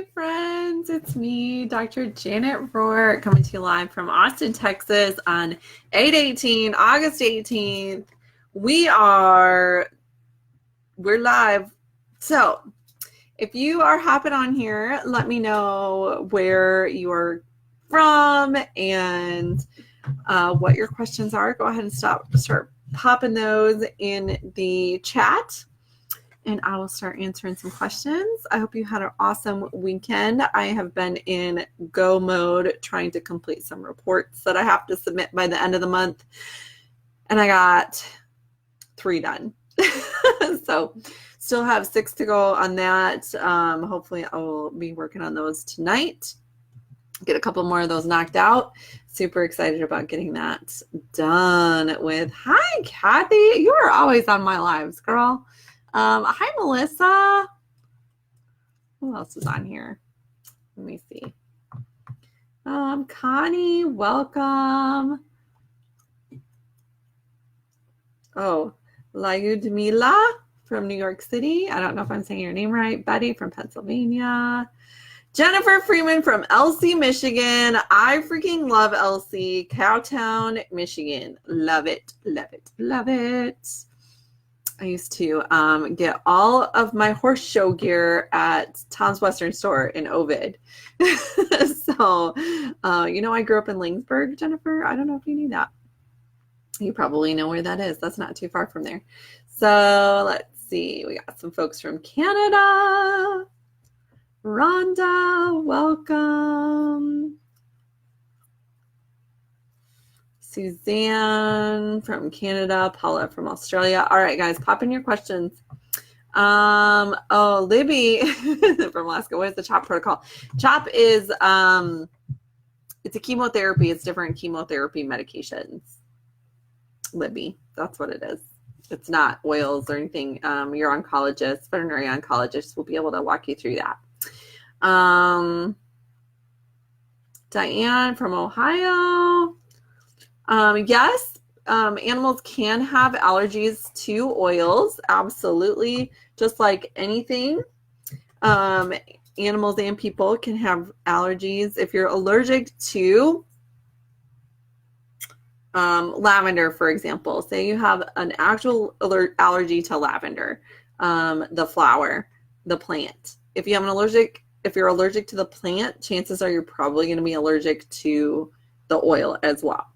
Hey friends, it's me, Dr. Janet Rohr, coming to you live from Austin, Texas on 8/18, August 18th. We're live. So if you are hopping on here, let me know where you are from and what your questions are. Go ahead and start popping those in the chat, and I will start answering some questions. I hope you had an awesome weekend. I have been in go mode trying to complete some reports that I have to submit by the end of the month, and I got 3 done. So still have 6 to go on that. Hopefully I will be working on those tonight. Get a couple more of those knocked out. Super excited about getting that done with. Hi, Kathy. You are always on my lives, girl. Hi, Melissa. Who else is on here? Let me see. Connie, welcome. Oh, Lyudmila from New York City. I don't know if I'm saying your name right. Betty from Pennsylvania. Jennifer Freeman from Elsie, Michigan. I freaking love Elsie. Cowtown, Michigan. Love it, love it, love it. I used to get all of my horse show gear at Tom's Western Store in Ovid. So, I grew up in Langsburg, Jennifer. I don't know if you knew that. You probably know where that is. That's not too far from there. So let's see. We got some folks from Canada. Rhonda, welcome. Suzanne from Canada, Paula from Australia. All right, guys, pop in your questions. Libby from Alaska. What is the CHOP protocol? CHOP is it's a chemotherapy. It's different chemotherapy medications. Libby, that's what it is. It's not oils or anything. Your oncologist, veterinary oncologist, will be able to walk you through that. Diane from Ohio. Yes, animals can have allergies to oils. Absolutely. Just like anything, animals and people can have allergies. If you're allergic to lavender, for example, say you have an actual allergy to lavender, the flower, the plant. If you're allergic to the plant, chances are you're probably going to be allergic to the oil as well.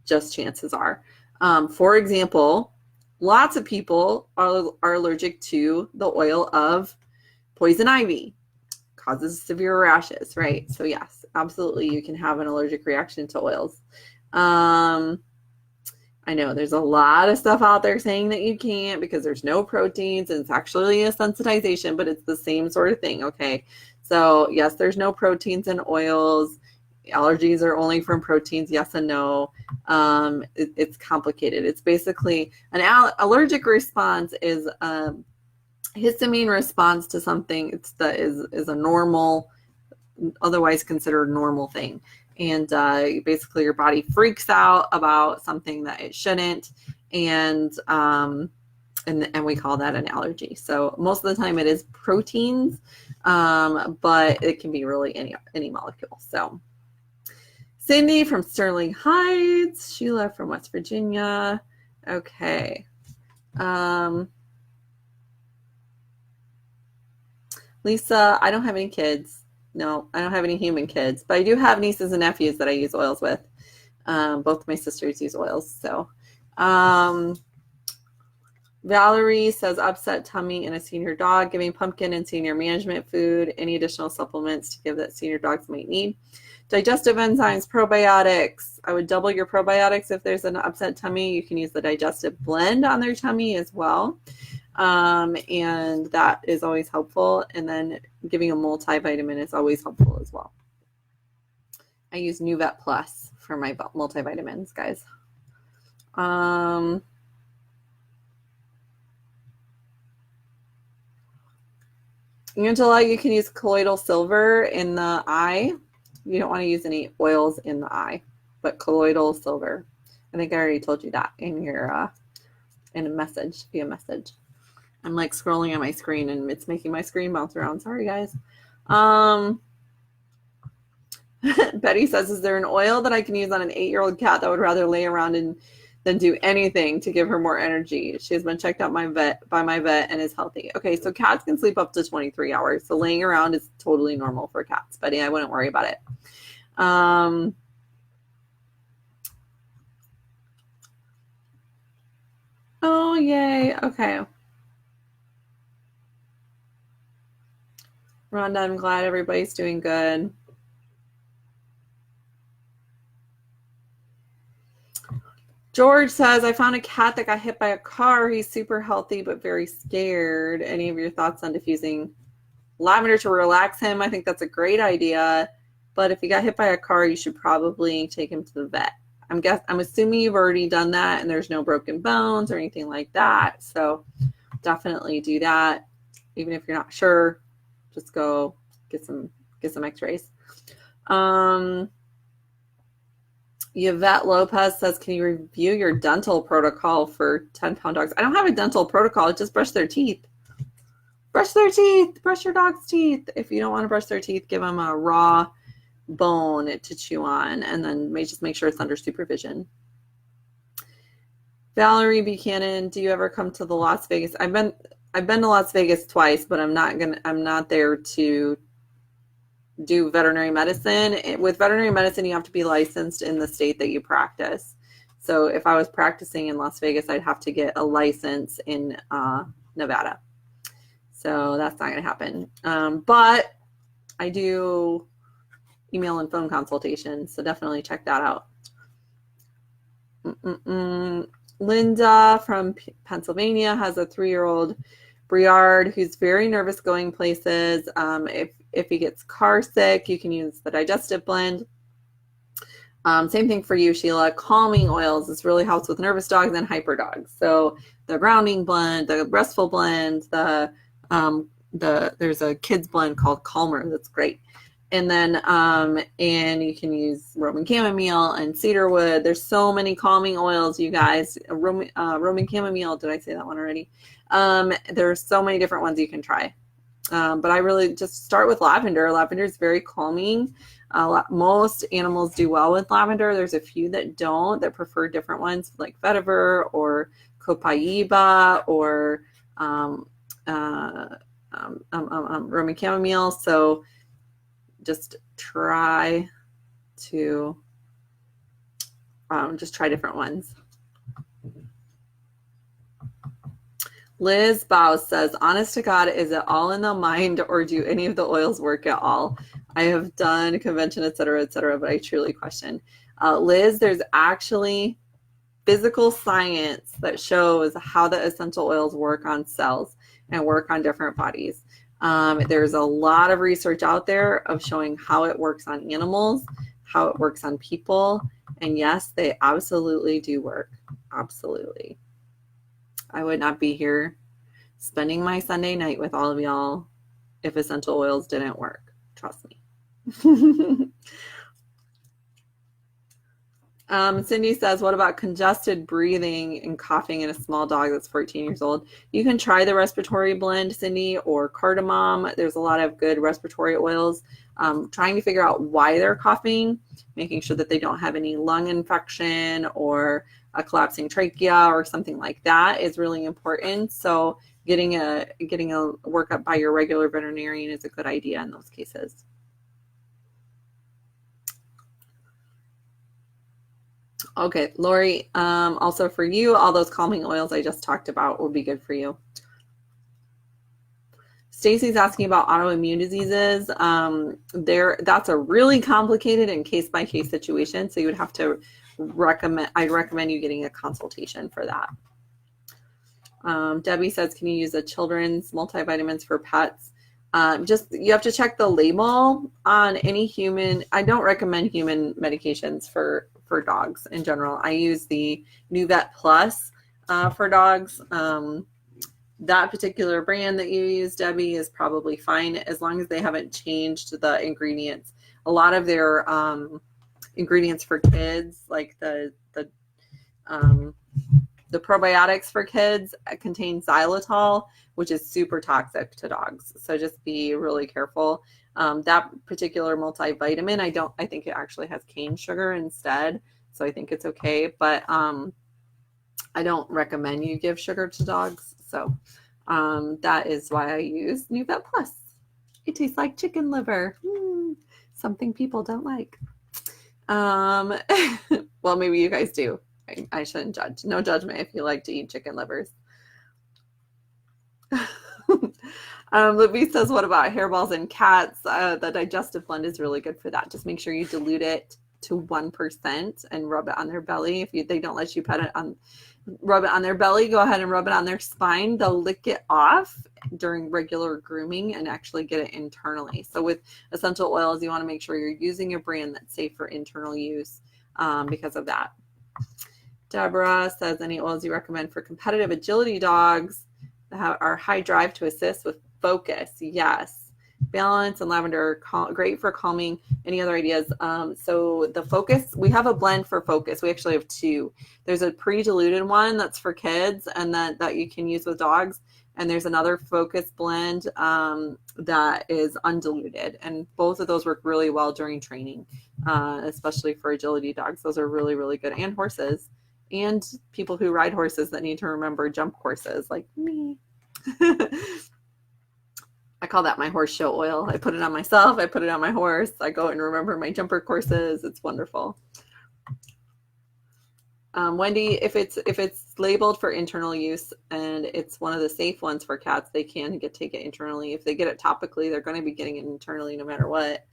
Just chances are. For example, lots of people are allergic to the oil of poison ivy. Causes severe rashes, right? So yes, absolutely, you can have an allergic reaction to oils. I know there's a lot of stuff out there saying that you can't because there's no proteins and it's actually a sensitization, but it's the same sort of thing, okay? So yes, there's no proteins in oils. Allergies are only from proteins, yes and no. It's complicated. It's basically an allergic response is a histamine response to something is a normal, otherwise considered normal thing. And basically your body freaks out about something that it shouldn't, and we call that an allergy. So most of the time it is proteins, but it can be really any molecule. So Cindy from Sterling Heights, Sheila from West Virginia. Okay. Lisa, I don't have any kids. No, I don't have any human kids, but I do have nieces and nephews that I use oils with. Both my sisters use oils. So Valerie says upset tummy in a senior dog, giving pumpkin and senior management food, any additional supplements to give that senior dogs might need. Digestive enzymes, probiotics. I would double your probiotics if there's an upset tummy. You can use the digestive blend on their tummy as well. And that is always helpful. And then giving a multivitamin is always helpful as well. I use NuVet Plus for my multivitamins, guys. Angela, you can use colloidal silver in the eye. You don't want to use any oils in the eye, but colloidal silver. I think I already told you that in your via message. I'm like scrolling on my screen and it's making my screen bounce around. Sorry, guys. Betty says, is there an oil that I can use on an 8-year-old cat that would rather lay around than do anything to give her more energy? She has been checked out by my vet and is healthy. Okay, so cats can sleep up to 23 hours. So laying around is totally normal for cats, Betty. I wouldn't worry about it. Oh, yay. Okay. Rhonda, I'm glad everybody's doing good. George says, I found a cat that got hit by a car. He's super healthy but very scared. Any of your thoughts on diffusing lavender to relax him? I think that's a great idea. But if he got hit by a car, you should probably take him to the vet. I'm assuming you've already done that and there's no broken bones or anything like that. So definitely do that. Even if you're not sure, just go get some x-rays. Yvette Lopez says, can you review your dental protocol for 10-pound dogs? I don't have a dental protocol. Just brush their teeth. Brush their teeth. Brush your dog's teeth. If you don't want to brush their teeth, give them a raw bone to chew on, and then just make sure it's under supervision. Valerie Buchanan, do you ever come to the Las Vegas? I've been to Las Vegas twice, but I'm not there to do veterinary medicine. With veterinary medicine, you have to be licensed in the state that you practice. So if I was practicing in Las Vegas, I'd have to get a license in Nevada. So that's not going to happen. But I do email and phone consultations, so definitely check that out. Linda from Pennsylvania has a 3-year-old Briard who's very nervous going places. If he gets car sick, you can use the digestive blend. Same thing for you, Sheila. Calming oils. This really helps with nervous dogs and hyper dogs. So the grounding blend, the restful blend, there's a kids blend called Calmer that's great. And then and you can use Roman chamomile and cedarwood. There's so many calming oils, you guys. Roman chamomile, did I say that one already? There's so many different ones you can try. But I really just start with lavender. Lavender is very calming. Most animals do well with lavender. There's a few that don't, that prefer different ones like vetiver or copaiba or Roman chamomile. So just try to try different ones. Liz Bows says, honest to God, is it all in the mind or do any of the oils work at all? I have done convention, et cetera, but I truly question. Liz, there's actually physical science that shows how the essential oils work on cells and work on different bodies. There's a lot of research out there of showing how it works on animals, how it works on people, and yes, they absolutely do work. Absolutely. I would not be here spending my Sunday night with all of y'all if essential oils didn't work. Trust me. Cindy says, what about congested breathing and coughing in a small dog that's 14 years old? You can try the respiratory blend, Cindy, or cardamom. There's a lot of good respiratory oils. Trying to figure out why they're coughing, making sure that they don't have any lung infection or a collapsing trachea or something like that is really important. So getting a workup by your regular veterinarian is a good idea in those cases. Okay, Lori, also for you, all those calming oils I just talked about will be good for you. Stacy's asking about autoimmune diseases. That's a really complicated and case-by-case situation, so you would have to I'd recommend you getting a consultation for that. Debbie says, can you use a children's multivitamins for pets? You have to check the label on any human. I don't recommend human medications for dogs in general. I use the NuVet Plus for dogs. That particular brand that you use, Debbie, is probably fine as long as they haven't changed the ingredients. A lot of their ingredients for kids, like the probiotics for kids, contain xylitol, which is super toxic to dogs. So just be really careful. That particular multivitamin, I think it actually has cane sugar instead. So I think it's okay, but I don't recommend you give sugar to dogs. So that is why I use New Vet Plus. It tastes like chicken liver. Something people don't like. Well, maybe you guys do. I shouldn't judge. No judgment if you like to eat chicken livers. Libby says, what about hairballs in cats? The digestive blend is really good for that. Just make sure you dilute it to 1% and rub it on their belly. If they don't let you rub it on their belly, go ahead and rub it on their spine. They'll lick it off during regular grooming and actually get it internally. So with essential oils, you want to make sure you're using a brand that's safe for internal use because of that. Deborah says, any oils you recommend for competitive agility dogs that are high drive to assist with focus? Yes. Balance and lavender are great for calming. Any other ideas? So the focus, we have a blend for focus. We actually have two. There's a pre-diluted one that's for kids and that you can use with dogs. And there's another focus blend that is undiluted. And both of those work really well during training, especially for agility dogs. Those are really, really good. And horses. And people who ride horses that need to remember jump courses like me. I call that my horse show oil. I put it on myself. I put it on my horse. I go and remember my jumper courses. It's wonderful. Wendy, if it's labeled for internal use and it's one of the safe ones for cats, they can take it internally. If they get it topically, they're going to be getting it internally no matter what.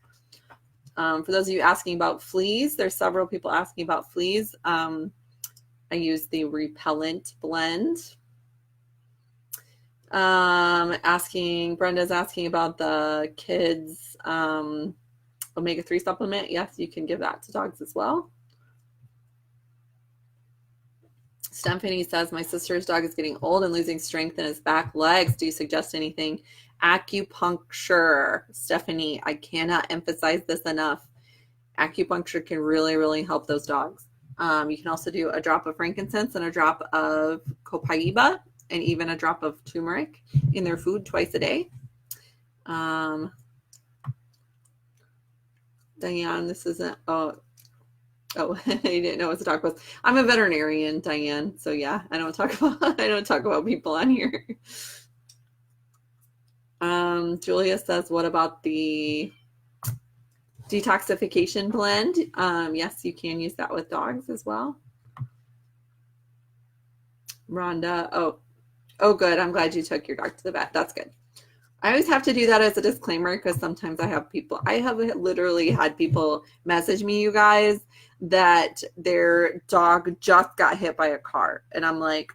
For those of you asking about fleas, there's several people asking about fleas. I use the repellent blend. Brenda's asking about the kids omega-3 supplement. Yes, you can give that to dogs as well. Stephanie says, my sister's dog is getting old and losing strength in his back legs. Do you suggest anything? Acupuncture. Stephanie, I cannot emphasize this enough. Acupuncture can really, really help those dogs. You can also do a drop of frankincense and a drop of copaiba and even a drop of turmeric in their food twice a day. Diane, this isn't, I didn't know what the dog was. I'm a veterinarian, Diane. So yeah, I don't talk about people on here. Julia says, what about the detoxification blend? Yes, you can use that with dogs as well. Rhonda, oh, good. I'm glad you took your dog to the vet. That's good. I always have to do that as a disclaimer because sometimes I have literally had people message me, you guys, that their dog just got hit by a car. And I'm like,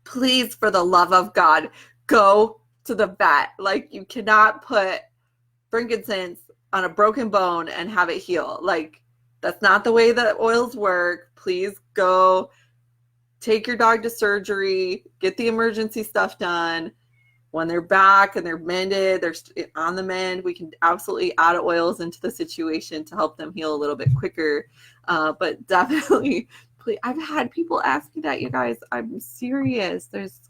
please, for the love of God, go to the vet. Like, you cannot put frankincense on a broken bone and have it heal. Like, that's not the way that oils work. Please go take your dog to surgery, get the emergency stuff done. When they're back and they're mended, they're on the mend, we can absolutely add oils into the situation to help them heal a little bit quicker. But definitely, please, I've had people ask me that, you guys. I'm serious. There's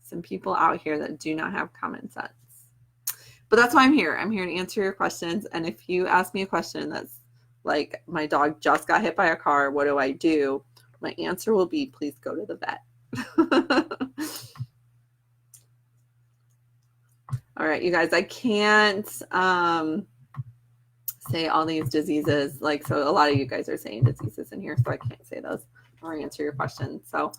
some people out here that do not have common sense. But that's why I'm here. I'm here to answer your questions. And if you ask me a question that's like, my dog just got hit by a car, what do I do? My answer will be, please go to the vet. All right, you guys, I can't say all these diseases. Like, so a lot of you guys are saying diseases in here, so I can't say those or answer your questions. So,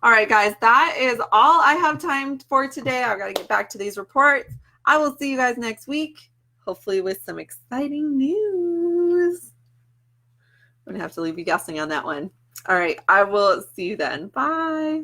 all right, guys, that is all I have time for today. I've got to get back to these reports. I will see you guys next week, hopefully with some exciting news. I'm going to have to leave you guessing on that one. All right, I will see you then. Bye.